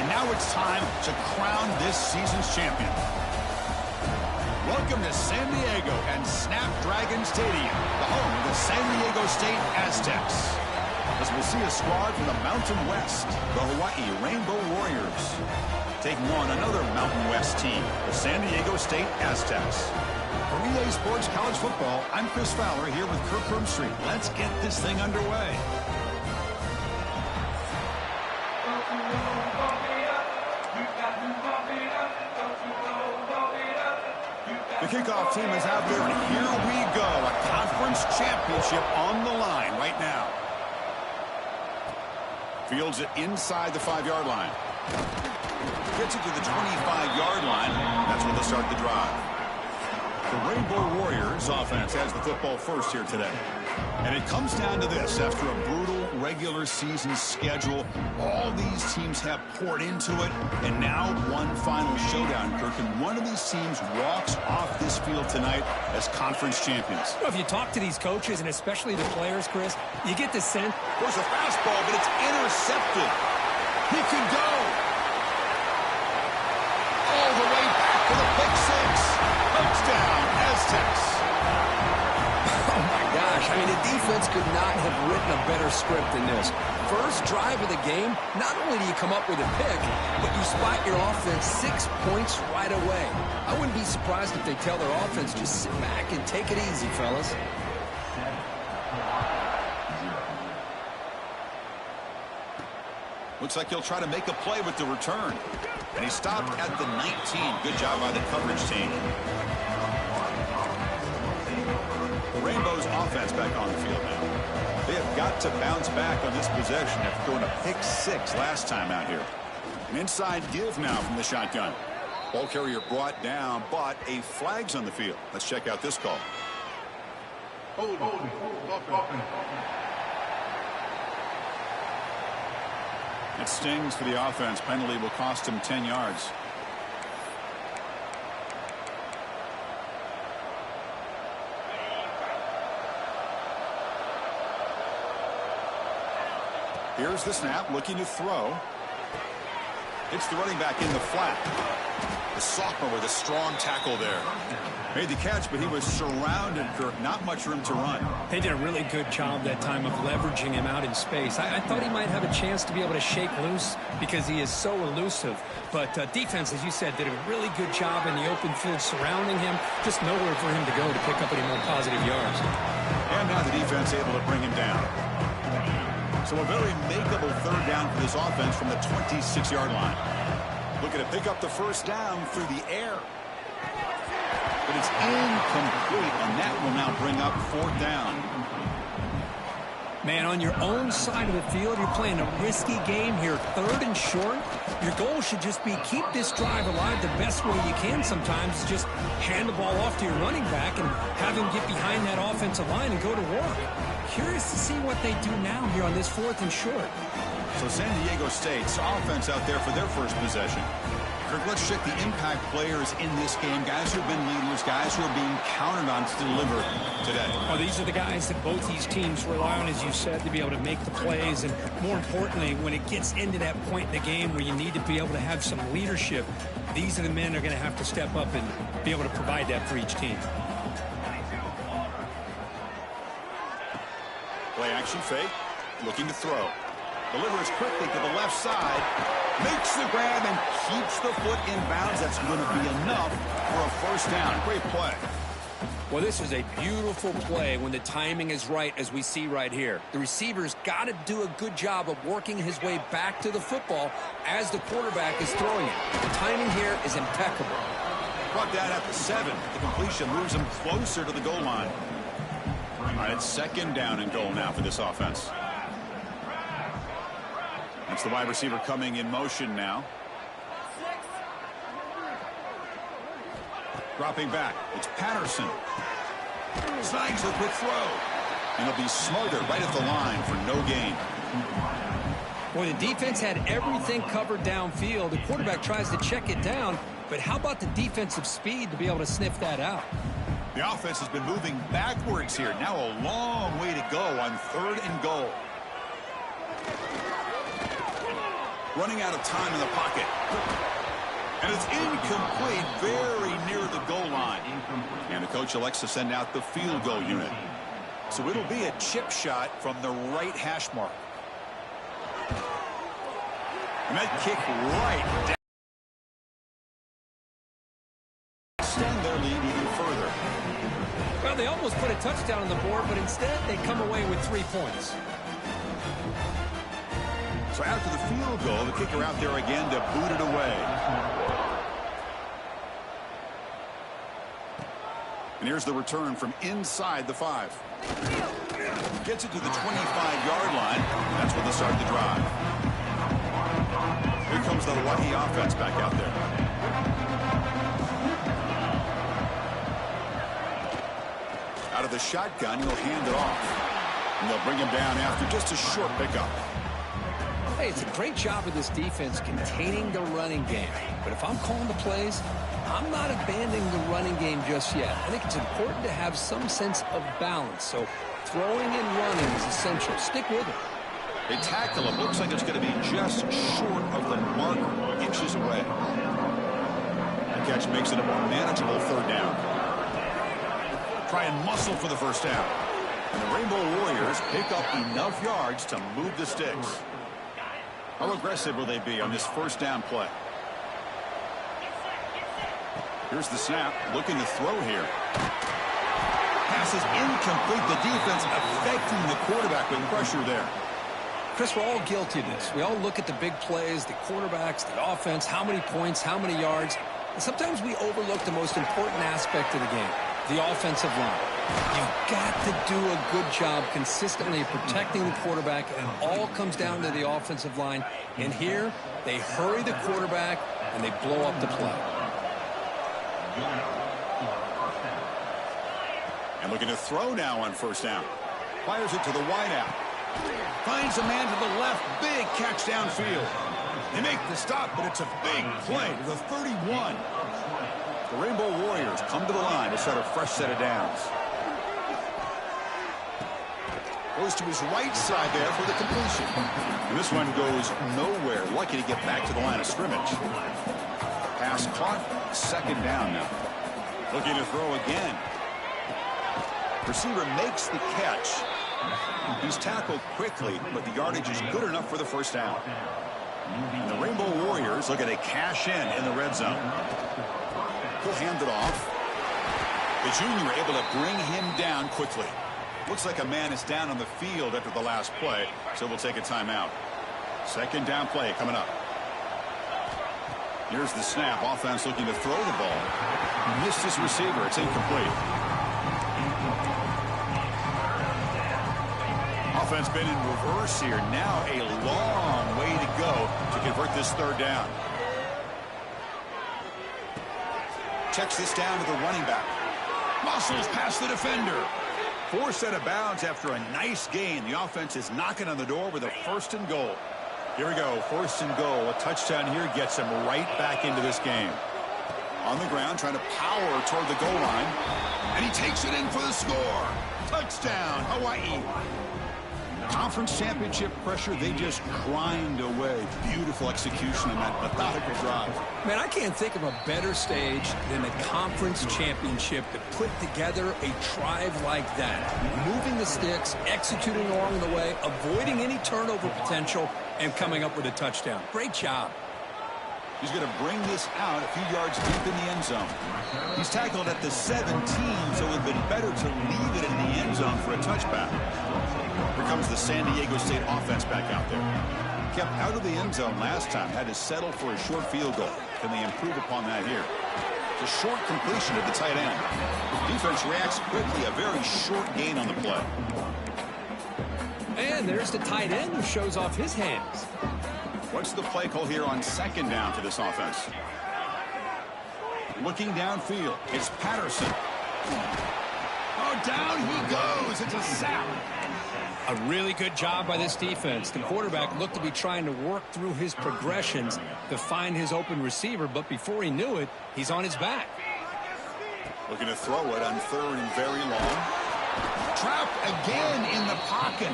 And now it's time to crown this season's champion. Welcome to San Diego and Snapdragon Stadium, the home of the San Diego State Aztecs. As we'll see a squad from the Mountain West, the Hawaii Rainbow Warriors, taking on another Mountain West team, the San Diego State Aztecs. For EA Sports College Football, I'm Chris Fowler here with Kirk Broomstreet. Let's get this thing underway. The kickoff team is out there, and here we go. A conference championship on the line right now. Fields it inside the 5-yard line. Gets it to the 25-yard line. That's where they'll start the drive. The Rainbow Warriors offense has the football first here today. And it comes down to this. After a brutal regular season schedule, all these teams have poured into it. And now one final showdown, Kirk. And one of these teams walks off this field tonight as conference champions. Well, if you talk to these coaches, and especially the players, Chris, you get the sense. There's a fastball, but it's intercepted. He can go. All the way back to the pick six. Touchdown, Aztecs. Oh, my gosh. I mean, the defense could not have written a better script than this. First drive of the game, not only do you come up with a pick, but you spot your offense 6 points right away. I wouldn't be surprised if they tell their offense, just sit back and take it easy, fellas. Looks like he'll try to make a play with the return. And he stopped at the 19. Good job by the coverage team. The Rainbows offense back on the field now. They have got to bounce back on this possession after throwing a pick six last time out here. An inside give now from the shotgun. Ball carrier brought down, but a flag's on the field. Let's check out this call. Hold. It stings for the offense. Penalty will cost him 10 yards. Here's the snap, looking to throw. It's the running back in the flat. The sophomore with a strong tackle there. Made the catch, but he was surrounded, Kirk. Not much room to run. They did a really good job that time of leveraging him out in space. I thought he might have a chance to be able to shake loose because he is so elusive. But defense, as you said, did a really good job in the open field surrounding him. Just nowhere for him to go to pick up any more positive yards. And now the defense able to bring him down. So a very makeable third down for this offense from the 26-yard line. Looking to pick up the first down through the air. But it's incomplete, and that will now bring up fourth down. Man, on your own side of the field, you're playing a risky game here, third and short. Your goal should just be keep this drive alive the best way you can sometimes. Just hand the ball off to your running back and have him get behind that offensive line and go to work. Curious to see what they do now here on this fourth and short. So San Diego State's offense out there for their first possession. Kirk, let's check the impact players in this game. Guys who have been leaders, guys who are being counted on to deliver today. Well, these are the guys that both these teams rely on, as you said, to be able to make the plays. And more importantly, when it gets into that point in the game where you need to be able to have some leadership, these are the men that are going to have to step up and be able to provide that for each team. Play action fake, looking to throw. Delivers quickly to the left side. Makes the grab and keeps the foot in bounds. That's going to be enough for a first down. Great play. Well, this is a beautiful play when the timing is right, as we see right here. The receiver's got to do a good job of working his way back to the football as the quarterback is throwing it. The timing here is impeccable. Brought down at the 7. The completion moves him closer to the goal line. All right, it's second down and goal now for this offense. That's the wide receiver coming in motion now. Dropping back. It's Patterson. Snags the quick throw. And he'll be smothered right at the line for no gain. Well, the defense had everything covered downfield. The quarterback tries to check it down. But how about the defensive speed to be able to sniff that out? The offense has been moving backwards here. Now a long way to go on third and goal. Running out of time in the pocket. And it's incomplete, very near the goal line. And the coach elects to send out the field goal unit. So it'll be a chip shot from the right hash mark. And that kick right down. Extend their lead even further. Well, they almost put a touchdown on the board, but instead they come away with 3 points. So after the field goal, the kicker out there again to boot it away. And here's the return from inside the 5. Gets it to the 25-yard line. That's where they start the drive. Here comes the Hawaii offense back out there. Out of the shotgun, he'll hand it off. And they'll bring him down after just a short pickup. Hey, it's a great job of this defense containing the running game. But if I'm calling the plays, I'm not abandoning the running game just yet. I think it's important to have some sense of balance. So throwing and running is essential. Stick with it. They tackle him. Looks like it's going to be just short of the marker, inches away. The catch makes it a more manageable 3rd down. Try and muscle for the 1st down. And the Rainbow Warriors pick up enough yards to move the sticks. How aggressive will they be on this 1st down play? Here's the snap. Looking to throw here. Pass is incomplete. The defense affecting the quarterback with pressure there. Chris, we're all guilty of this. We all look at the big plays, the quarterbacks, the offense, how many points, how many yards. And sometimes we overlook the most important aspect of the game, the offensive line. You've got to do a good job consistently protecting the quarterback, and it all comes down to the offensive line. And here, they hurry the quarterback, and they blow up the play. And looking to throw now on 1st down. Fires it to the wideout. Finds a man to the left. Big catch downfield. They make the stop, but it's a big play to the 31. The Rainbow Warriors come to the line to start a fresh set of downs. Goes to his right side there for the completion. And this one goes nowhere. Lucky to get back to the line of scrimmage. Pass caught. 2nd down now. Looking to throw again. Receiver makes the catch. He's tackled quickly, but the yardage is good enough for the 1st down. And the Rainbow Warriors look at a cash in the red zone. He'll hand it off. The junior able to bring him down quickly. Looks like a man is down on the field after the last play, so we'll take a timeout. 2nd down play coming up. Here's the snap. Offense looking to throw the ball. Missed his receiver. It's incomplete. Offense been in reverse here. Now a long way to go to convert this 3rd down. Checks this down to the running back. Muscles past the defender. Forced out of bounds after a nice gain. The offense is knocking on the door with a 1st and goal. Here we go. 1st and goal. A touchdown here gets him right back into this game. On the ground, trying to power toward the goal line. And he takes it in for the score. Touchdown, Hawaii. Conference championship pressure, they just grind away. Beautiful execution in that methodical drive. Man, I can't think of a better stage than the conference championship to put together a drive like that. Moving the sticks, executing along the way, avoiding any turnover potential, and coming up with a touchdown. Great job. He's going to bring this out a few yards deep in the end zone. He's tackled at the 17, so it would have been better to leave it in the end zone for a touchback. Here comes the San Diego State offense back out there. Kept out of the end zone last time, had to settle for a short field goal. Can they improve upon that here? It's a short completion to the tight end. Defense reacts quickly, a very short gain on the play. And there's the tight end who shows off his hands. What's the play call here on 2nd down for this offense? Looking downfield, it's Patterson. Oh, down he goes. It's a sack. A really good job by this defense. The quarterback looked to be trying to work through his progressions to find his open receiver, but before he knew it, he's on his back. Looking to throw it on 3rd and very long. trapped again in the pocket.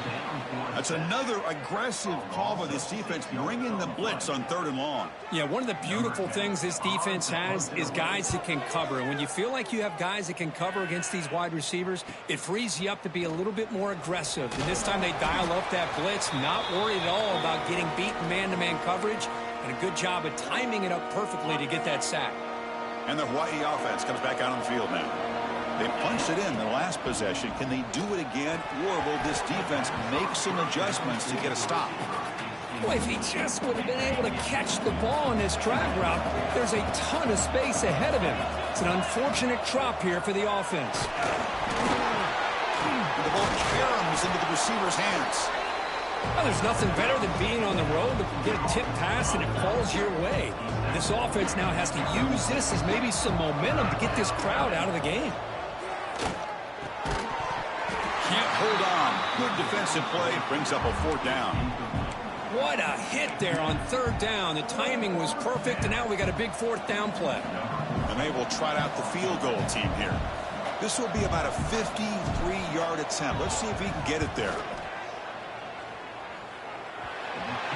That's another aggressive call by this defense, bringing the blitz on 3rd and long. Yeah, one of the beautiful things this defense has is guys that can cover. And when you feel like you have guys that can cover against these wide receivers, it frees you up to be a little bit more aggressive. And this time they dial up that blitz, not worried at all about getting beaten man-to-man coverage, and a good job of timing it up perfectly to get that sack. And the Hawaii offense comes back out on the field now. They punched it in the last possession. Can they do it again, or will this defense make some adjustments to get a stop? Boy, if he just would have been able to catch the ball on this drag route, there's a ton of space ahead of him. It's an unfortunate drop here for the offense. The ball caroms into the receiver's hands. Well, there's nothing better than being on the road to get a tip pass and it falls your way. This offense now has to use this as maybe some momentum to get this crowd out of the game. Can't hold on. Good defensive play. Brings up a 4th down. What a hit there on 3rd down. The timing was perfect, and now we got a big 4th down play. And they will trot out the field goal team here. This will be about a 53-yard attempt. Let's see if he can get it there.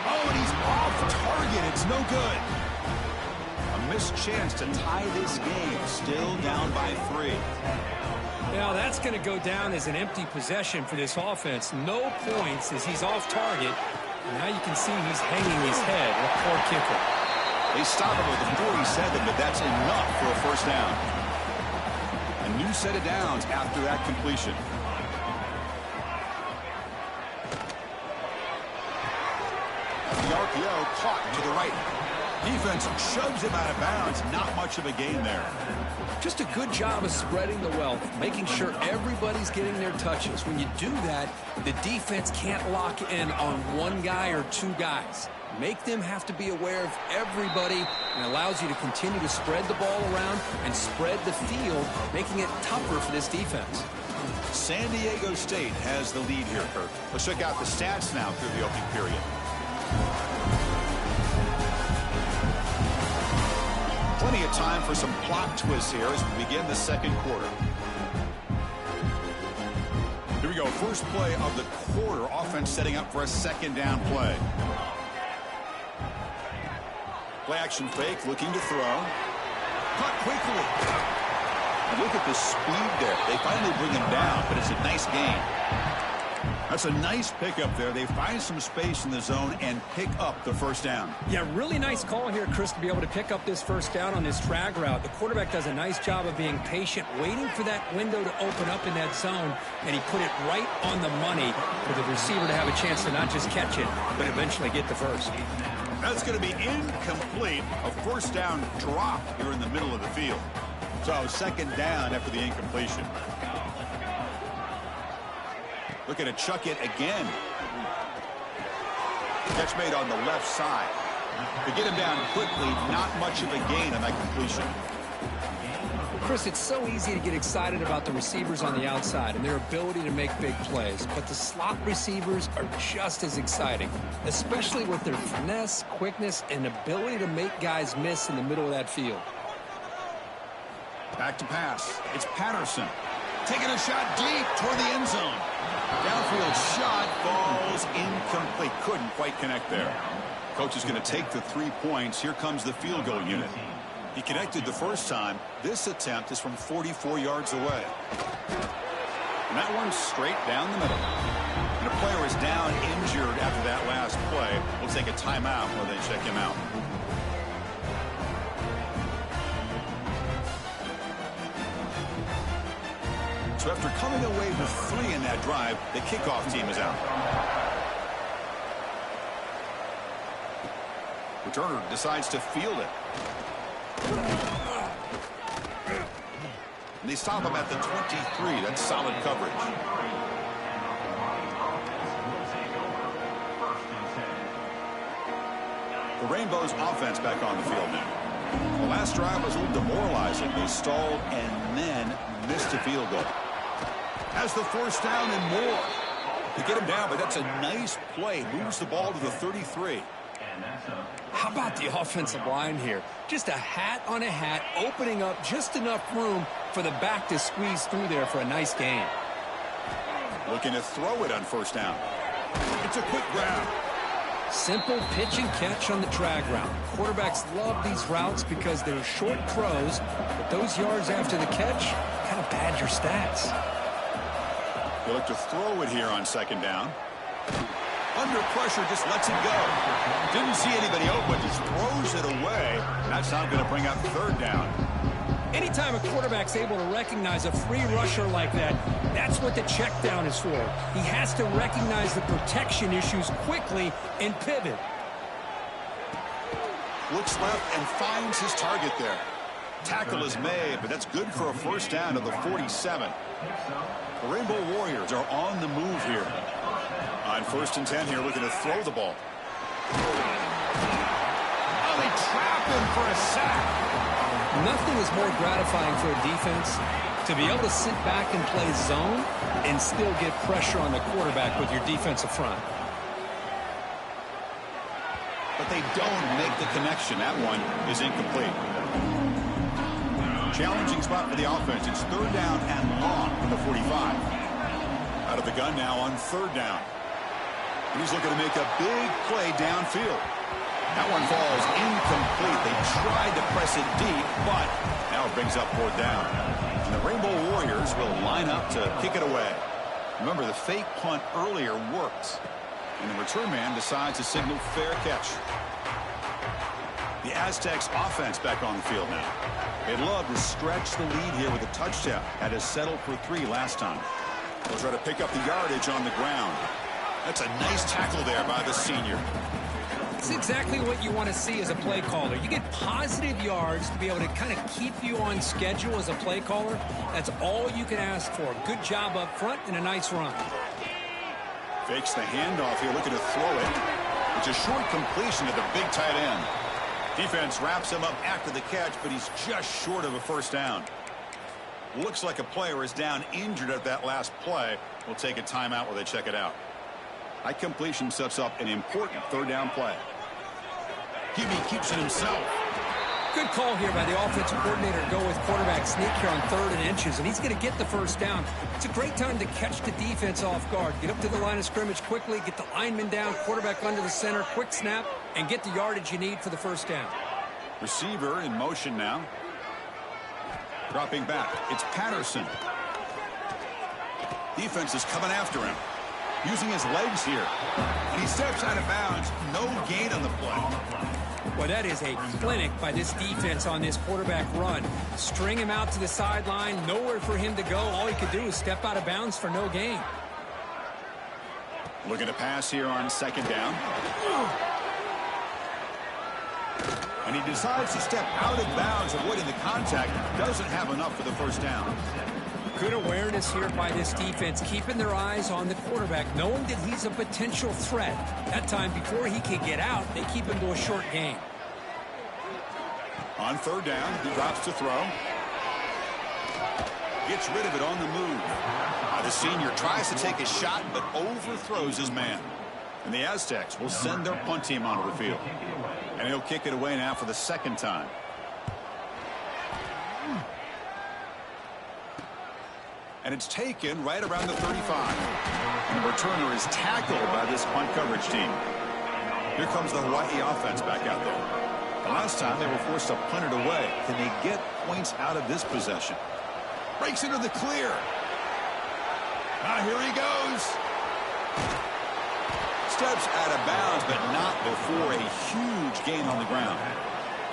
Oh, and he's off target. It's no good. A missed chance to tie this game. Still down by 3. Now that's going to go down as an empty possession for this offense. No points as he's off target. Now you can see he's hanging his head. What poor kicker. They stop him with a 47, but that's enough for a 1st down. A new set of downs after that completion. The RPO caught to the right. Defense shoves him out of bounds. Not much of a gain there. Just a good job of spreading the wealth, making sure everybody's getting their touches. When you do that, the defense can't lock in on one guy or 2 guys. Make them have to be aware of everybody, and allows you to continue to spread the ball around and spread the field, making it tougher for this defense. San Diego State has the lead here, Kirk. Let's check out the stats now through the opening period. Plenty of time for some plot twists here as we begin the 2nd quarter. Here we go. First play of the quarter. Offense setting up for a 2nd down play. Play action fake, looking to throw. Caught quickly. And look at the speed there. They finally bring him down, but it's a nice gain. That's a nice pickup there. They find some space in the zone and pick up the 1st down. Yeah, really nice call here, Chris, to be able to pick up this 1st down on this drag route. The quarterback does a nice job of being patient, waiting for that window to open up in that zone, and he put it right on the money for the receiver to have a chance to not just catch it, but eventually get the first. That's going to be incomplete. A 1st down drop here in the middle of the field. So 2nd down after the incompletion. Looking to chuck it again. Catch made on the left side. To get him down quickly, not much of a gain on that completion. Chris, it's so easy to get excited about the receivers on the outside and their ability to make big plays, but the slot receivers are just as exciting, especially with their finesse, quickness, and ability to make guys miss in the middle of that field. Back to pass. It's Patterson. Taking a shot deep toward the end zone. Downfield shot falls incomplete. Couldn't quite connect there. Coach is going to take the 3 points. Here comes the field goal unit. He connected the first time. This attempt is from 44 yards away. And that one's straight down the middle. And a player is down injured after that last play. We'll take a timeout while they check him out. So after coming away with 3 in that drive, the kickoff team is out. Returner decides to field it. And they stop him at the 23. That's solid coverage. The Rainbows offense back on the field now. The last drive was a little demoralizing. They stalled and then missed a field goal. Has the 1st down and more. To get him down, but that's a nice play. Moves the ball to the 33. How about the offensive line here? Just a hat on a hat, opening up just enough room for the back to squeeze through there for a nice gain. Looking to throw it on first down. It's a quick grab. Simple pitch and catch on the drag route. Quarterbacks love these routes because they're short throws, but those yards after the catch kind of pad your stats. They look to throw it here on second down. Under pressure, just lets it go. Didn't see anybody open, just throws it away. That's not going to bring up third down. Anytime a quarterback's able to recognize a free rusher like that, that's what the check down is for. He has to recognize the protection issues quickly and pivot. Looks left and finds his target there. Tackle is made, but that's good for a first down to the 47. The Rainbow Warriors are on the move here. On first and 10 here, looking to throw the ball. Oh, they trap him for a sack. Nothing is more gratifying for a defense to be able to sit back and play zone and still get pressure on the quarterback with your defensive front. But they don't make the connection. That one is incomplete. Challenging spot for the offense. It's third down and long from the 45. Out of the gun now on third down. He's looking to make a big play downfield. That one falls incomplete. They tried to press it deep, but now it brings up fourth down. And the Rainbow Warriors will line up to kick it away. Remember, the fake punt earlier worked. And the return man decides to signal fair catch. The Aztecs offense back on the field now. They'd love to stretch the lead here with a touchdown. Had to settle for 3 last time. They'll try to pick up the yardage on the ground. That's a nice tackle there by the senior. It's exactly what you want to see as a play caller. You get positive yards to be able to kind of keep you on schedule as a play caller. That's all you can ask for. Good job up front and a nice run. Fakes the handoff here, looking to throw it. It's a short completion to the big tight end. Defense wraps him up after the catch, but he's just short of a first down. Looks like a player is down injured at that last play. We'll take a timeout while they check it out. High completion sets up an important third down play. Hebe keeps it himself. Good call here by the offensive coordinator to go with quarterback sneak here on 3rd and inches, and he's going to get the first down. It's a great time to catch the defense off guard. Get up to the line of scrimmage quickly, get the lineman down, quarterback under the center, quick snap, and get the yardage you need for the first down. Receiver in motion now. Dropping back. It's Patterson. Defense is coming after him. Using his legs here. And he steps out of bounds. No gain on the play. Well, that is a clinic by this defense on this quarterback run. String him out to the sideline. Nowhere for him to go. All he could do is step out of bounds for no gain. Looking to pass here on second down. And he decides to step out of bounds, avoiding the contact. Doesn't have enough for the first down. Good awareness here by this defense, keeping their eyes on the quarterback, knowing that he's a potential threat. That time, before he can get out, they keep him to a short gain. On third down, he drops to throw. Gets rid of it on the move. The senior tries to take a shot, but overthrows his man. And the Aztecs will send their punt team onto the field. And he'll kick it away now for the second time. And it's taken right around the 35. And the returner is tackled by this punt coverage team. Here comes the Hawaii offense back out there. The last time they were forced to punt it away. Can they get points out of this possession? Breaks into the clear. Here he goes. Steps out of bounds, but not before a huge gain on the ground.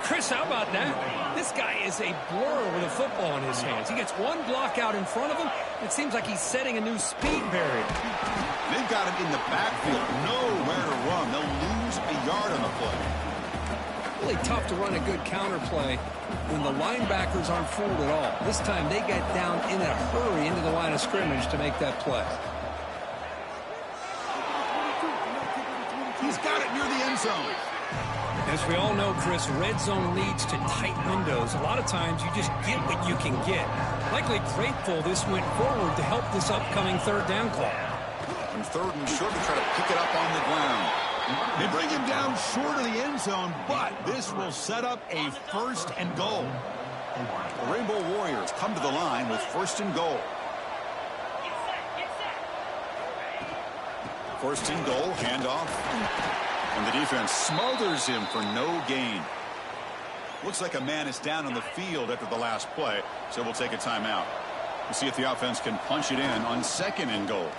Chris, how about that? This guy is a blur with a football in his hands. He gets one block out in front of him. It seems like he's setting a new speed barrier. They've got him in the backfield. Nowhere to run. They'll lose a yard on the play. Really tough to run a good counter play when the linebackers aren't fooled at all. This time they get down in a hurry into the line of scrimmage to make that play. He's got it near the end zone. As we all know, Chris, red zone leads to tight windows. A lot of times you just get what you can get. Likely grateful this went forward to help this upcoming third down call. On third and short, to try to pick it up on the ground. They bring him down short of the end zone, but this will set up a first and goal. The Rainbow Warriors come to the line with first and goal. First and goal, handoff. And the defense smothers him for no gain. Looks like a man is down on the field after the last play, so we'll take a timeout. We'll see if the offense can punch it in on second and goal.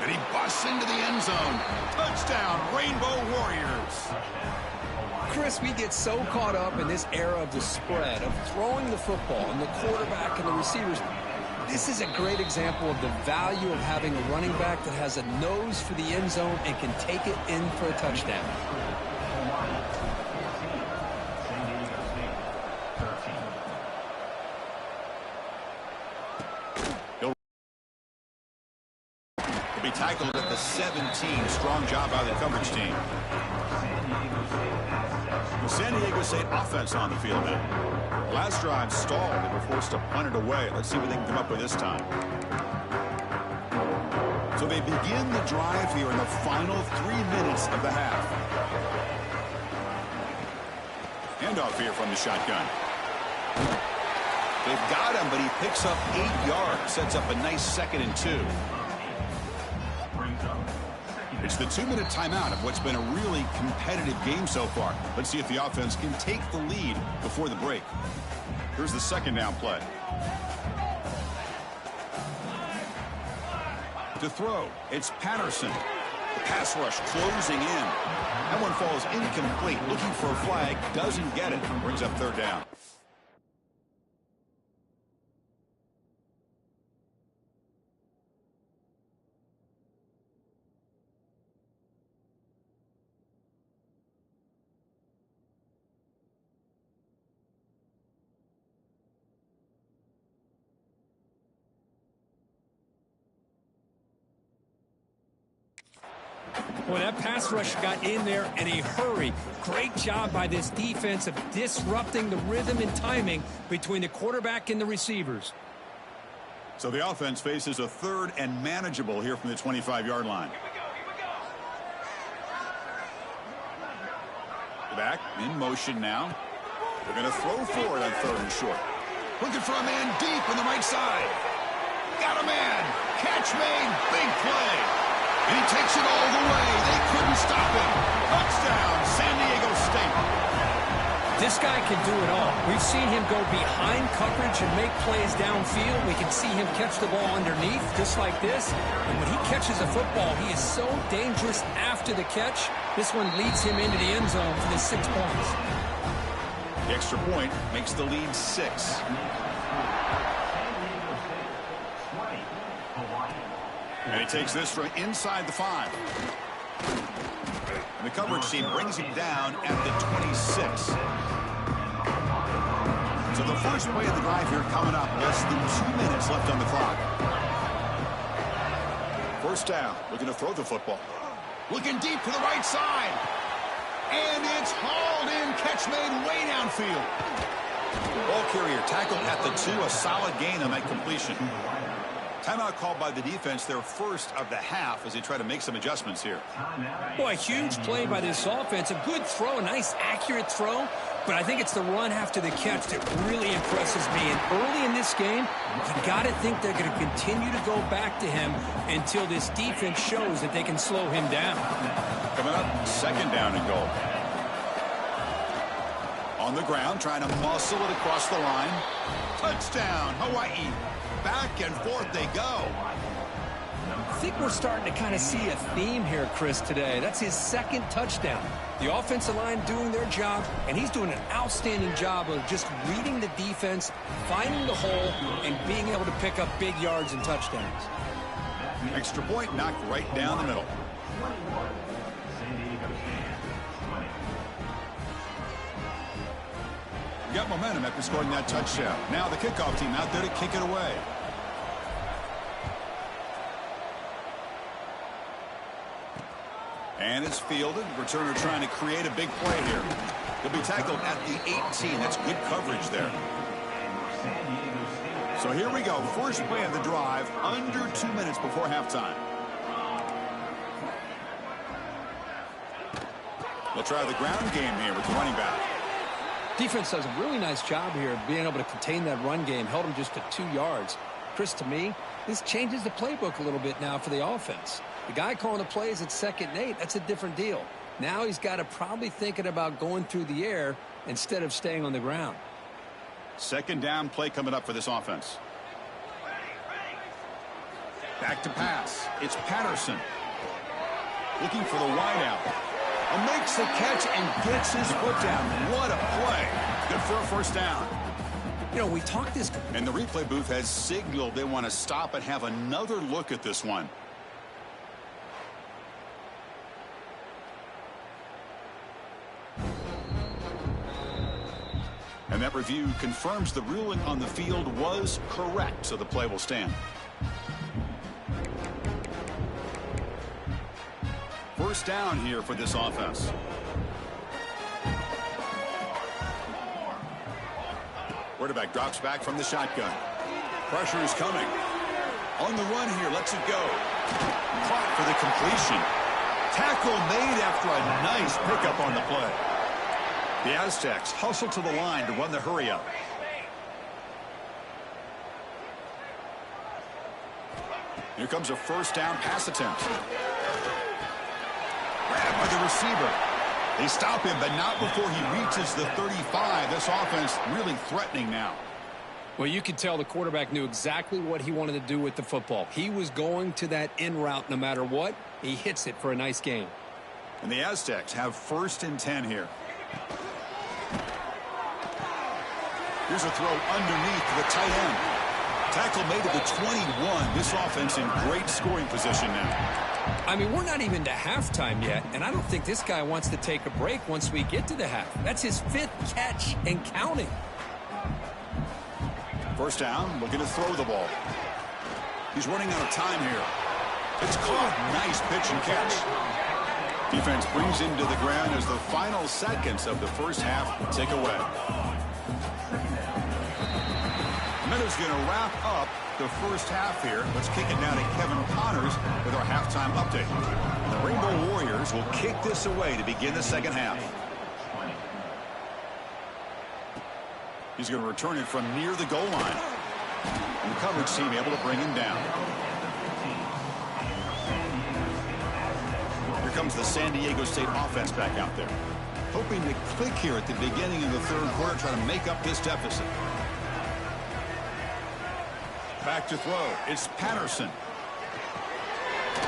And he busts into the end zone. Touchdown, Rainbow Warriors. Chris, we get so caught up in this era of the spread, of throwing the football, and the quarterback and the receivers. This is a great example of the value of having a running back that has a nose for the end zone and can take it in for a touchdown. He'll be tackled at the 17. Strong job by the coverage team. The San Diego State offense on the field now. Last drive stalled. They were forced to punt it away. Let's see what they can come up with this time. So they begin the drive here in the final 3 minutes of the half. Handoff here from the shotgun. They've got him, but he picks up 8 yards. Sets up a nice 2nd and 2. It's the 2-minute timeout of what's been a really competitive game so far. Let's see if the offense can take the lead before the break. Here's the second down play. To throw, it's Patterson. The pass rush closing in. That one falls incomplete. Looking for a flag, doesn't get it. Brings up third down. Boy, that pass rush got in there in a hurry. Great job by this defense of disrupting the rhythm and timing between the quarterback and the receivers. So the offense faces a 3rd and manageable here from the 25-yard line. Back in motion now. They're going to throw for it on 3rd and short. Looking for a man deep on the right side. Got a man. Catch made. Big play. And he takes it all the way. They couldn't stop him. Touchdown, San Diego State. This guy can do it all. We've seen him go behind coverage and make plays downfield. We can see him catch the ball underneath, just like this. And when he catches a football, he is so dangerous after the catch. This one leads him into the end zone for the 6 points. The extra point makes the lead 6. And he takes this from inside the 5. And the coverage team brings him down at the 26. So the first play of the drive here coming up. Less than 2 minutes left on the clock. First down. Looking to throw the football. Looking deep to the right side. And it's hauled in. Catch made way downfield. Ball carrier tackled at the 2. A solid gain on that completion. Timeout called by the defense, their first of the half, as they try to make some adjustments here. Boy, huge play by this offense. A good throw, a nice accurate throw. But I think it's the run after the catch that really impresses me. And early in this game, you got to think they're going to continue to go back to him until this defense shows that they can slow him down. Coming up, 2nd down and goal. On the ground, trying to muscle it across the line. Touchdown, Hawaii. Back and forth they go. I think we're starting to kind of see a theme here, Chris, today. That's his 2nd touchdown. The offensive line doing their job, and he's doing an outstanding job of just reading the defense, finding the hole, and being able to pick up big yards and touchdowns. Extra point knocked right down the middle. Got momentum after scoring that touchdown. Now the kickoff team out there to kick it away. And it's fielded. Returner trying to create a big play here. He'll be tackled at the 18. That's good coverage there. So here we go. First play of the drive under 2 minutes before halftime. They'll try the ground game here with the running back. Defense does a really nice job here of being able to contain that run game. Held him just to 2 yards. Chris, to me, this changes the playbook a little bit now for the offense. The guy calling the plays at 2nd and 8, that's a different deal. Now he's got to probably thinking about going through the air instead of staying on the ground. 2nd down play coming up for this offense. Back to pass. It's Patterson. Looking for the wideout. Makes the catch and gets his foot down. What a play. Good for a 1st down. You know, we talked this. And the replay booth has signaled they want to stop and have another look at this one. And that review confirms the ruling on the field was correct, so the play will stand. 1st down here for this offense. Quarterback drops back from the shotgun. Pressure is coming. On the run here, lets it go. Caught for the completion. Tackle made after a nice pickup on the play. The Aztecs hustle to the line to run the hurry up. Here comes a 1st down pass attempt. Grabbed by the receiver. They stop him, but not before he reaches the 35. This offense really threatening now. Well, you could tell the quarterback knew exactly what he wanted to do with the football. He was going to that in route no matter what. He hits it for a nice gain. And the Aztecs have 1st and 10 here. Here's a throw underneath the tight end. Tackle made at the 21. This offense in great scoring position now. I mean, we're not even to halftime yet, and I don't think this guy wants to take a break once we get to the half. That's his 5th catch and counting. 1st down, looking to throw the ball. He's running out of time here. It's caught. Nice pitch and catch. Defense brings him to the ground as the final seconds of the 1st half tick away. Meadows going to wrap up the 1st half here. Let's kick it now to Kevin Connors with our halftime update. The Rainbow Warriors will kick this away to begin the 2nd half. He's going to return it from near the goal line. And the coverage team able to bring him down. Here comes the San Diego State offense back out there. Hoping to click here at the beginning of the 3rd quarter, trying to make up this deficit. Back to throw. It's Patterson.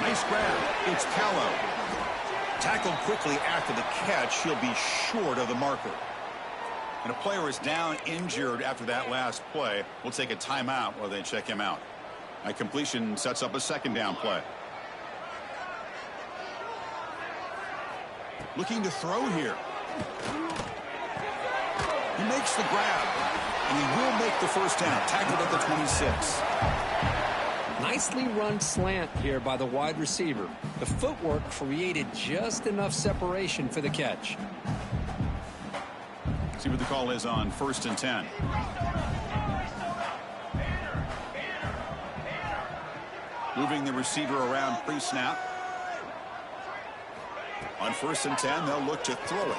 Nice grab. It's Callow. Tackled quickly after the catch. He'll be short of the marker. And a player is down injured after that last play. We'll take a timeout while they check him out. That completion sets up a 2nd down play. Looking to throw here. He makes the grab. And he will make the 1st down. Tackled at the 26. Nicely run slant here by the wide receiver. The footwork created just enough separation for the catch. See what the call is on 1st and 10. Moving the receiver around pre-snap. On 1st and 10, they'll look to throw it.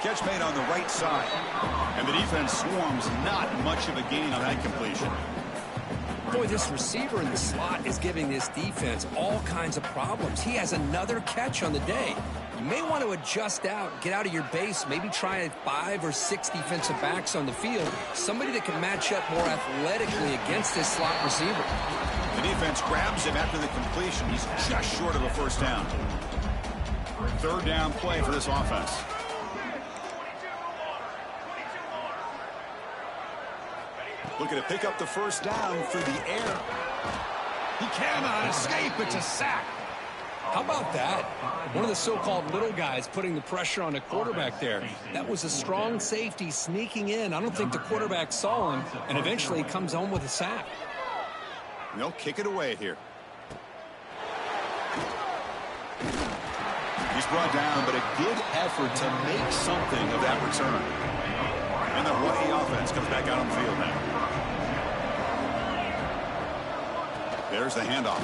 Catch made on the right side. And the defense swarms not much of a gain on that completion. Boy, this receiver in the slot is giving this defense all kinds of problems. He has another catch on the day. You may want to adjust out, get out of your base, maybe try 5 or 6 defensive backs on the field. Somebody that can match up more athletically against this slot receiver. The defense grabs him after the completion. He's just short of a 1st down. 3rd down play for this offense. Looking to pick up the 1st down through the air. He cannot escape. It's a sack. How about that? One of the so-called little guys putting the pressure on the quarterback there. That was a strong safety sneaking in. I don't think the quarterback saw him, and eventually he comes home with a sack. They'll kick it away here. He's brought down, but a good effort to make something of that return. And the Hawaii offense comes back out on the field now. There's the handoff.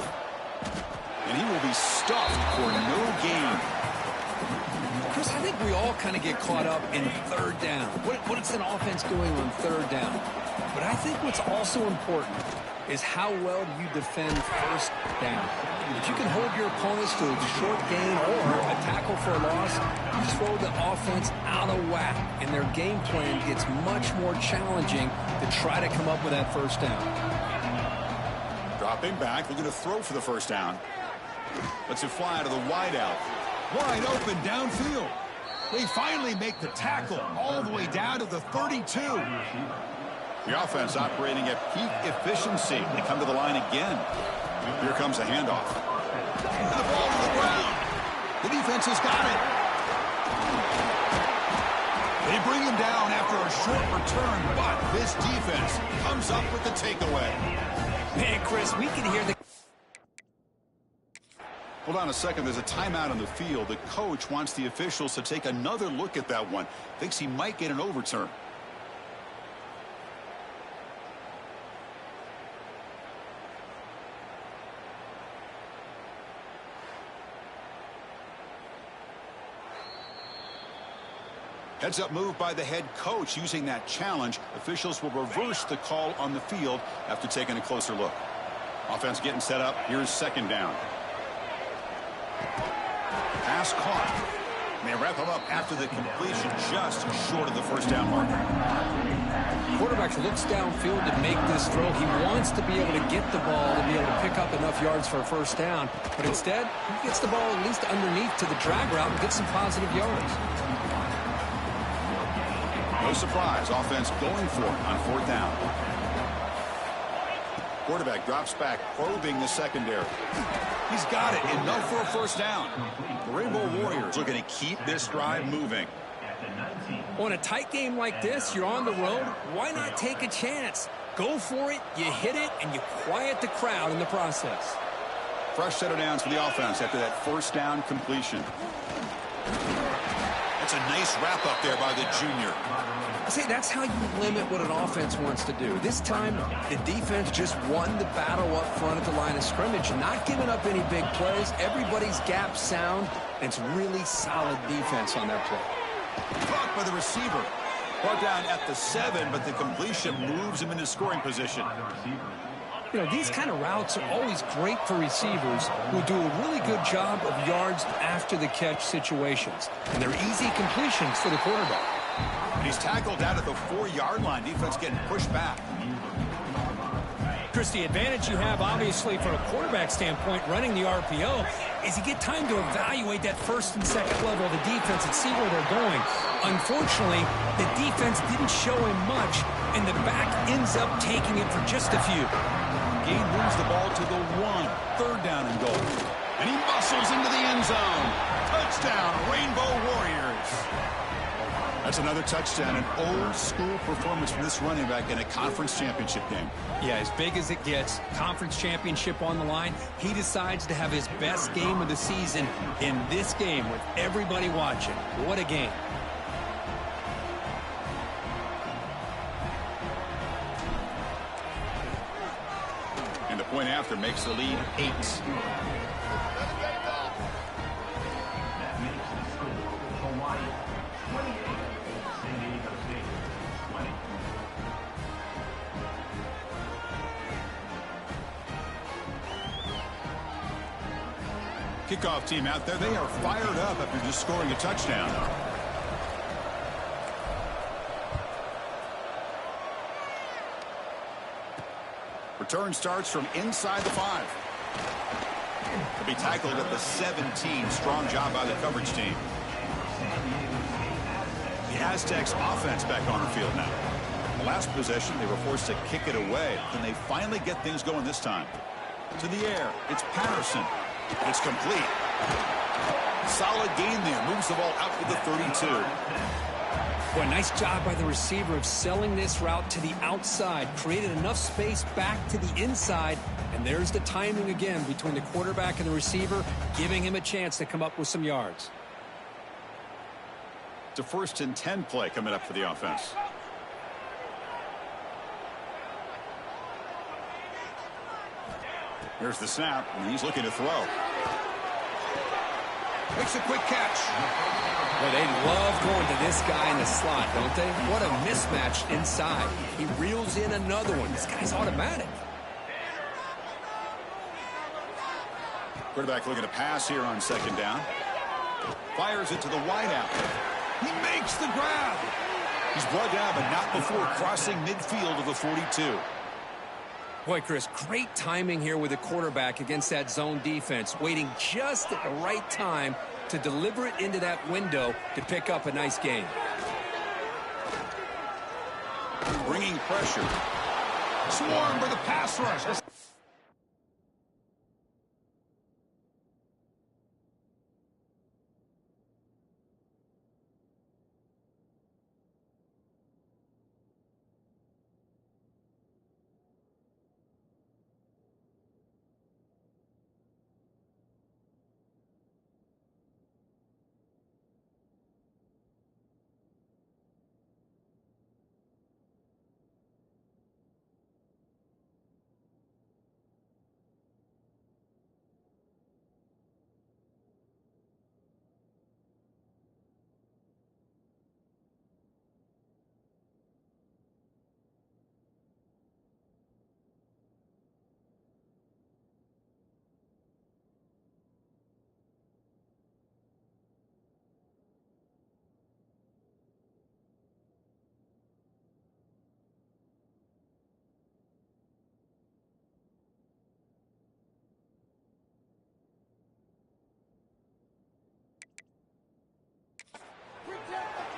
And he will be stuffed for no gain. Chris, I think we all kind of get caught up in 3rd down. What is an offense doing on 3rd down? But I think what's also important, is how well do you defend first down. If you can hold your opponents to a short gain or a tackle for a loss, you throw the offense out of whack, and their game plan gets much more challenging to try to come up with that first down. Dropping back, looking to throw for the first down. Lets it fly to the wideout. Wide open downfield. They finally make the tackle all the way down to the 32. The offense operating at peak efficiency. They come to the line again. Here comes a handoff. The ball to the ground. The defense has got it. They bring him down after a short return, but this defense comes up with the takeaway. Man, Chris, we can hear the... Hold on a second. There's a timeout on the field. The coach wants the officials to take another look at that one. Thinks he might get an overturn. Heads up move by the head coach using that challenge. Officials will reverse the call on the field after taking a closer look. Offense getting set up. Here's second down. Pass caught. They wrap him up after the completion, just short of the first down marker. Quarterback looks downfield to make this throw. He wants to be able to get the ball to be able to pick up enough yards for a first down. But instead, he gets the ball at least underneath to the drag route and gets some positive yards. No surprise, offense going for it on fourth down. Quarterback drops back, probing the secondary. He's got it, enough for a first down. The Rainbow Warriors looking to keep this drive moving. On a tight game like this, you're on the road. Why not take a chance? Go for it, you hit it, and you quiet the crowd in the process. Fresh set of downs for the offense after that first down completion. That's a nice wrap up there by the junior. I say that's how you limit what an offense wants to do. This time, the defense just won the battle up front at the line of scrimmage, not giving up any big plays. Everybody's gap sound, and it's really solid defense on that play. Caught by the receiver. Brought down at the 7, but the completion moves him into scoring position. You know, these kind of routes are always great for receivers who do a really good job of yards after the catch situations. And they're easy completions for the quarterback. And he's tackled out at the 4-yard line. Defense getting pushed back. Chris, the advantage you have, obviously, from a quarterback standpoint, running the RPO, is you get time to evaluate that first and second level of the defense and see where they're going. Unfortunately, the defense didn't show him much, and the back ends up taking it for just a few. Gain moves the ball to the 1. Third down and goal. And he muscles into the end zone. Touchdown, Rainbow Warriors. That's another touchdown, an old-school performance from this running back in a conference championship game. Yeah, as big as it gets, conference championship on the line, he decides to have his best game of the season in this game with everybody watching. What a game. And the point after makes the lead 8. Kickoff team out there, they are fired up after just scoring a touchdown. Return starts from inside the 5. He'll be tackled at the 17. Strong job by the coverage team. The Aztecs offense back on the field now. The last possession, they were forced to kick it away. Can they finally get things going this time? To the air, it's Patterson. It's complete. Solid gain there. Moves the ball out to the 32. Boy, nice job by the receiver of selling this route to the outside. Created enough space back to the inside. And there's the timing again between the quarterback and the receiver, giving him a chance to come up with some yards. It's a 1st and 10 play coming up for the offense. Here's the snap, and he's looking to throw. Makes a quick catch. Well, they love going to this guy in the slot, don't they? What a mismatch inside. He reels in another one. This guy's automatic. Quarterback looking to pass here on second down. Fires it to the wideout. He makes the grab. He's brought down, but not before crossing midfield of the 42. Boy, Chris, great timing here with the quarterback against that zone defense, waiting just at the right time to deliver it into that window to pick up a nice gain. Bringing pressure. Swarm for the pass rush.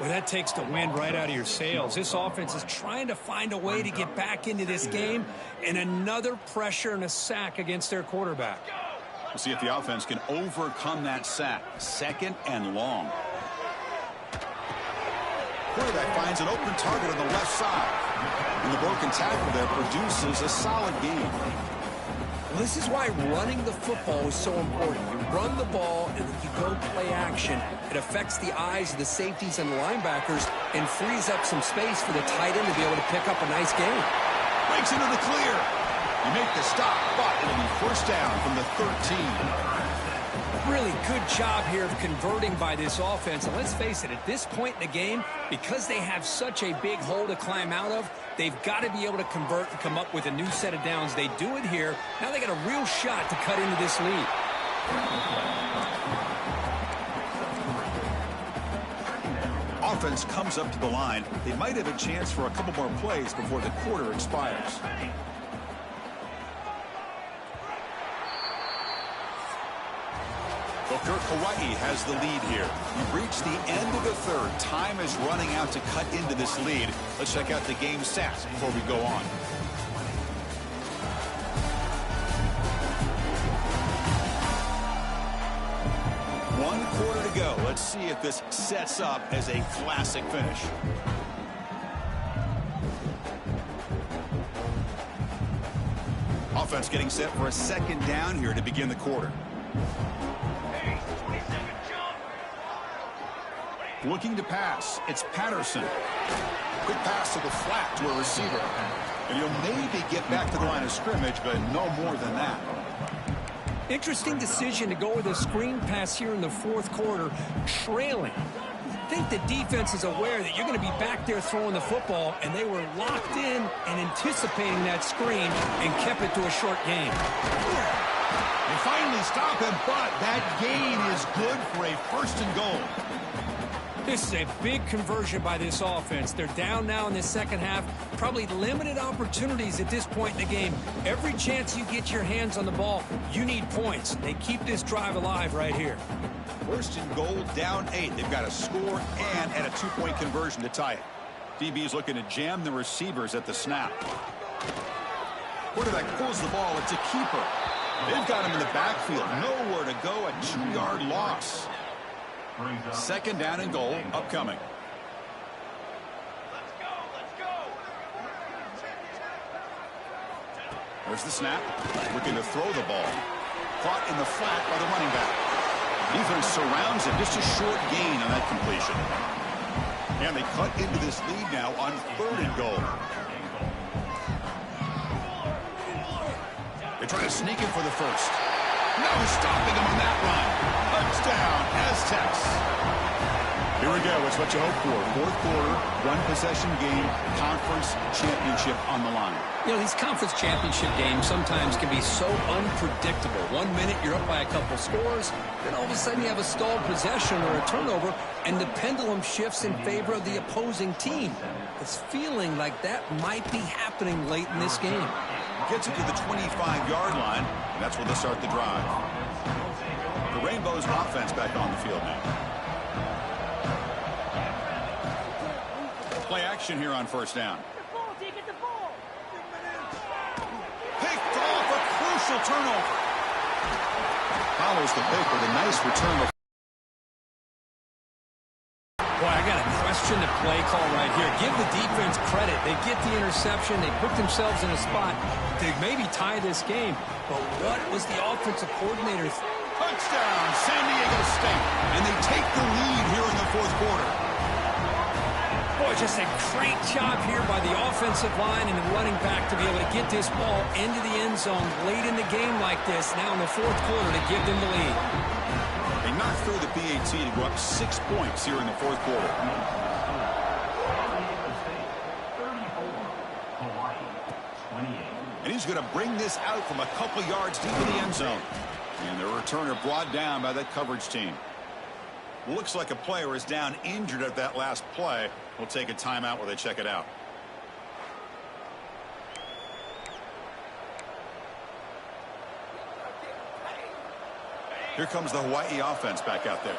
Well, that takes the wind right out of your sails. This offense is trying to find a way to get back into this game, and another pressure and a sack against their quarterback. We'll see if the offense can overcome that sack. Second and long. Quarterback finds an open target on the left side. And the broken tackle there produces a solid gain. Well, this is why running the football is so important. You run the ball and then you go play action. It affects the eyes of the safeties and the linebackers and frees up some space for the tight end to be able to pick up a nice gain. Breaks into the clear. You make the stop, but it'll be first down from the 13. Really good job here of converting by this offense. And let's face it, at this point in the game, because they have such a big hole to climb out of, they've got to be able to convert and come up with a new set of downs. They do it here. Now they got a real shot to cut into this lead. Offense comes up to the line. They might have a chance for a couple more plays before the quarter expires. Booker Kauai has the lead here. We've reached the end of the third. Time is running out to cut into this lead. Let's check out the game stats before we go on. One quarter to go. Let's see if this sets up as a classic finish. Offense getting set for a second down here to begin the quarter. Looking to pass. It's Patterson. Quick pass to the flat to a receiver. And he'll maybe get back to the line of scrimmage, but no more than that. Interesting decision to go with a screen pass here in the fourth quarter, trailing. I think the defense is aware that you're going to be back there throwing the football, and they were locked in and anticipating that screen and kept it to a short gain. They finally stop him, but that gain is good for a first and goal. This is a big conversion by this offense. They're down now in the second half. Probably limited opportunities at this point in the game. Every chance you get your hands on the ball, you need points. They keep this drive alive right here. First and goal, down 8. They've got to score and a 2-point conversion to tie it. DB is looking to jam the receivers at the snap. Quarterback pulls the ball. It's a keeper. They've got him in the backfield. Nowhere to go. A 2-yard loss. Second down and goal upcoming. There's the snap. Looking to throw the ball. Caught in the flat by the running back. Defense surrounds him. Just a short gain on that completion. And they cut into this lead now on third and goal. They try to sneak him for the first. No stopping him on that run. Touchdown, Aztecs. Here we go. It's what you hope for. Fourth quarter, one-possession game, conference championship on the line. You know, these conference championship games sometimes can be so unpredictable. 1 minute you're up by a couple scores, then all of a sudden you have a stalled possession or a turnover, and the pendulum shifts in favor of the opposing team. It's feeling like that might be happening late in this game. Gets it to the 25-yard line, and that's where they'll start the drive. The Rainbows offense back on the field now. Play action here on first down. Picked off, a crucial turnover. Follows the pick with a nice return. Boy, I got a question to play call right here. Give the defense credit. They get the interception. They put themselves in a spot to maybe tie this game. But what was the offensive coordinator's? Touchdown, San Diego State. And they take the lead here in the fourth quarter. Boy, just a great job here by the offensive line and the running back to be able to get this ball into the end zone late in the game like this, now in the fourth quarter, to give them the lead. They knocked through the PAT to go up 6 points here in the fourth quarter. And he's going to bring this out from a couple yards deep in the end zone. And the returner brought down by that coverage team. Looks like a player is down injured at that last play. We'll take a timeout while they check it out. Here comes the Hawaii offense back out there.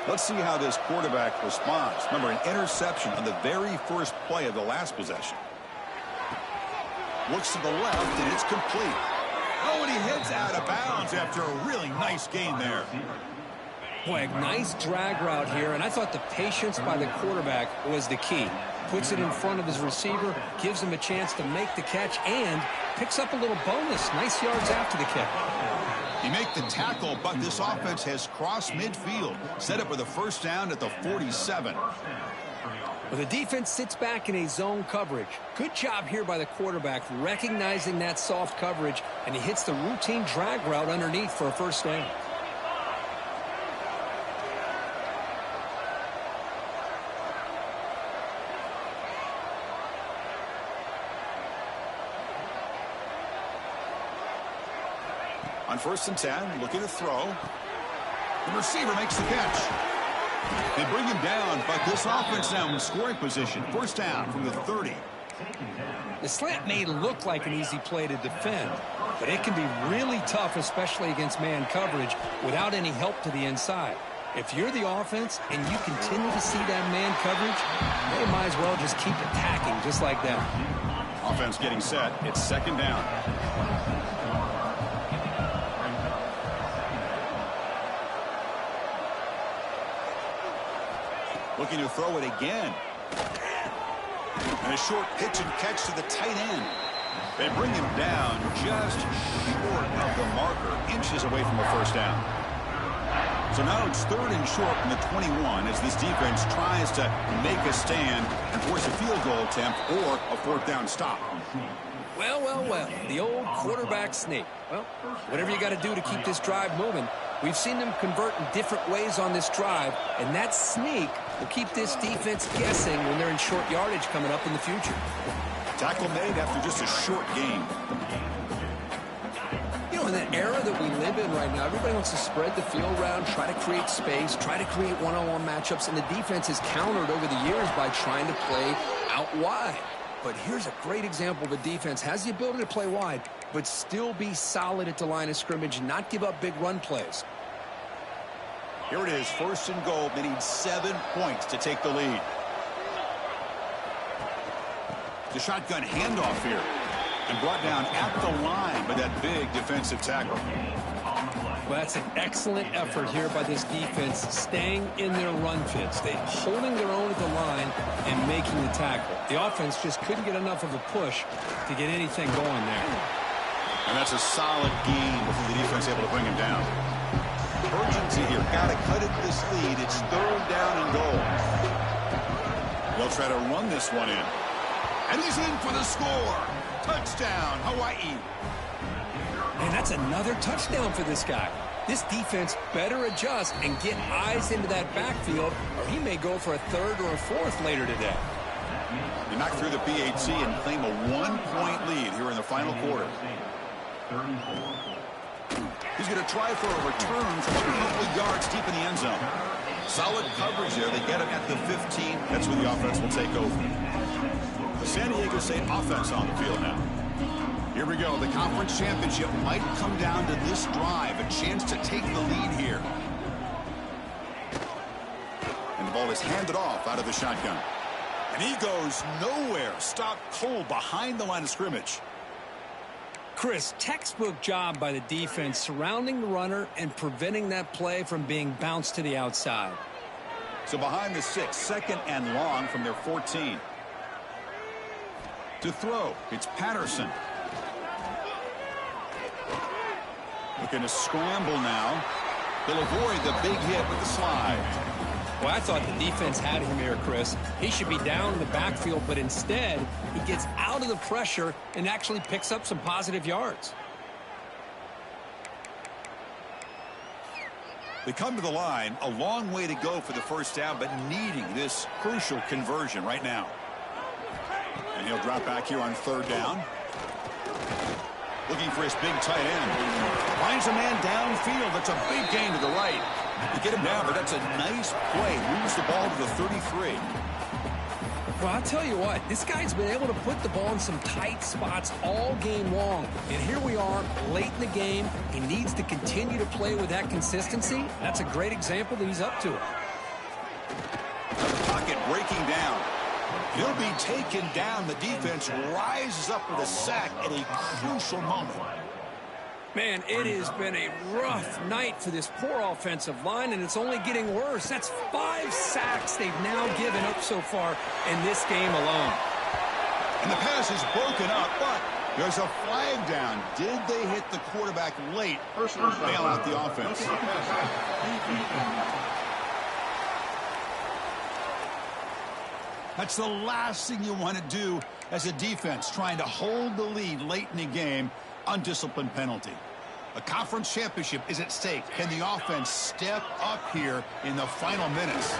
Let's see how this quarterback responds. Remember, an interception on the very first play of the last possession. Looks to the left, and it's complete. Oh, and he heads out of bounds after a really nice gain there. Boy, a nice drag route here, and I thought the patience by the quarterback was the key. Puts it in front of his receiver, gives him a chance to make the catch, and picks up a little bonus. Nice yards after the kick. He make the tackle, but this offense has crossed midfield. Set up with a first down at the 47. Well, the defense sits back in a zone coverage. Good job here by the quarterback, recognizing that soft coverage, and he hits the routine drag route underneath for a first down. On 1st and 10, looking to throw. The receiver makes the catch. They bring him down, but this offense now in scoring position. First down from the 30. The slant may look like an easy play to defend, but it can be really tough, especially against man coverage, without any help to the inside. If you're the offense and you continue to see that man coverage, they might as well just keep attacking just like that. Offense getting set. It's second down. Looking to throw it again. And a short pitch and catch to the tight end. They bring him down just short of the marker, inches away from a first down. So now it's 3rd and short from the 21 as this defense tries to make a stand and force a field goal attempt or a 4th down stop. Well, well, well, the old quarterback sneak. Well, whatever you got to do to keep this drive moving. We've seen them convert in different ways on this drive, and that sneak will keep this defense guessing when they're in short yardage coming up in the future. Tackle made after just a short gain. You know, in the era that we live in right now, everybody wants to spread the field around, try to create space, try to create one-on-one matchups, and the defense has countered over the years by trying to play out wide. But here's a great example of a defense has the ability to play wide, but still be solid at the line of scrimmage and not give up big run plays. Here it is, 1st and goal. They need 7 points to take the lead. The shotgun handoff here. And brought down at the line by that big defensive tackle. Well, that's an excellent effort here by this defense, staying in their run fits. They're holding their own at the line and making the tackle. The offense just couldn't get enough of a push to get anything going there. And that's a solid gain before the defense able to bring him down. Urgency here. Got to cut it this lead. It's 3rd down and goal. They'll try to run this one in. And he's in for the score. Touchdown, Hawaii. And that's another touchdown for this guy. This defense better adjust and get eyes into that backfield, or he may go for a third or a fourth later today. They knock through the PAT and claim a 1-point lead here in the final quarter. He's going to try for a return from a couple of yards deep in the end zone. Solid coverage there. They get him at the 15. That's where the offense will take over. The San Diego State offense on the field now. Here we go. The conference championship might come down to this drive. A chance to take the lead here. And the ball is handed off out of the shotgun. And he goes nowhere. Stopped cold behind the line of scrimmage. Chris, textbook job by the defense surrounding the runner and preventing that play from being bounced to the outside. So behind the 6, second and long from their 14. To throw, it's Patterson. Looking to scramble now. They'll avoid the big hit with the slide. Well, I thought the defense had him here, Chris. He should be down in the backfield, but instead, he gets out of the pressure and actually picks up some positive yards. They come to the line, a long way to go for the first down, but needing this crucial conversion right now. And he'll drop back here on third down. Looking for his big tight end. Finds a man downfield. That's a big gain to the right. You get him down, but that's a nice play. Moves the ball to the 33. Well, I'll tell you what, this guy's been able to put the ball in some tight spots all game long. And here we are, late in the game. He needs to continue to play with that consistency. That's a great example that he's up to it. Pocket breaking down. He'll be taken down. The defense rises up with a sack at a crucial moment. Man, it has been a rough night for this poor offensive line, and it's only getting worse. That's 5 sacks they've now given up so far in this game alone. And the pass is broken up, but there's a flag down. Did they hit the quarterback late? Bail out the offense. That's the last thing you want to do as a defense, trying to hold the lead late in the game. Undisciplined penalty. A conference championship is at stake. Can the offense step up here in the final minutes?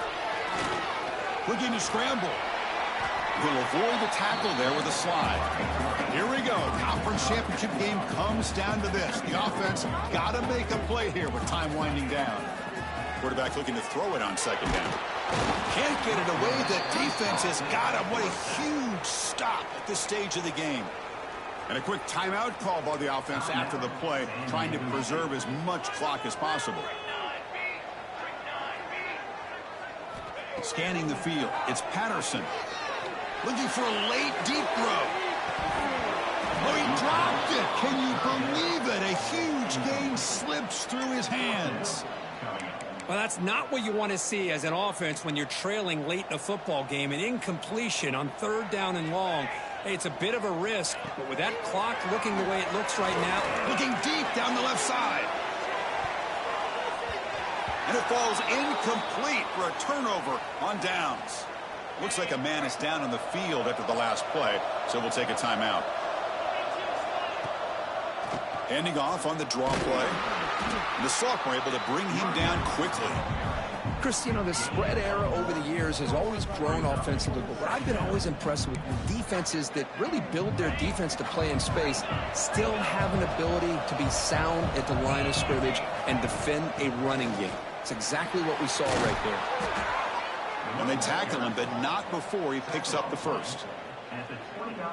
Looking to scramble. He'll avoid the tackle there with a slide. Here we go. Conference championship game comes down to this. The offense got to make a play here with time winding down. Quarterback looking to throw it on second down. Can't get it away. The defense has got him. What a huge stop at this stage of the game. And a quick timeout call by the offense after the play, trying to preserve as much clock as possible. Scanning the field, it's Patterson. Looking for a late deep throw. Oh, he dropped it. Can you believe it? A huge gain slips through his hands. Well, that's not what you want to see as an offense when you're trailing late in a football game. An incompletion on third down and long. Hey, it's a bit of a risk, but with that clock looking the way it looks right now. Looking deep down the left side. And it falls incomplete for a turnover on downs. Looks like a man is down on the field after the last play, so we'll take a timeout. Handing off on the draw play. And the sophomore able to bring him down quickly. Chris, you know, the spread era over the years has always grown offensively, but what I've been always impressed with the defenses that really build their defense to play in space still have an ability to be sound at the line of scrimmage and defend a running game. It's exactly what we saw right there. And they tackle him, but not before he picks up the first.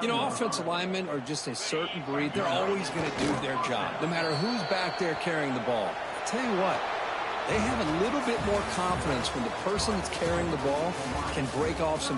You know, offensive linemen are just a certain breed. They're always going to do their job, no matter who's back there carrying the ball. I'll tell you what, they have a little bit more confidence when the person that's carrying the ball can break off some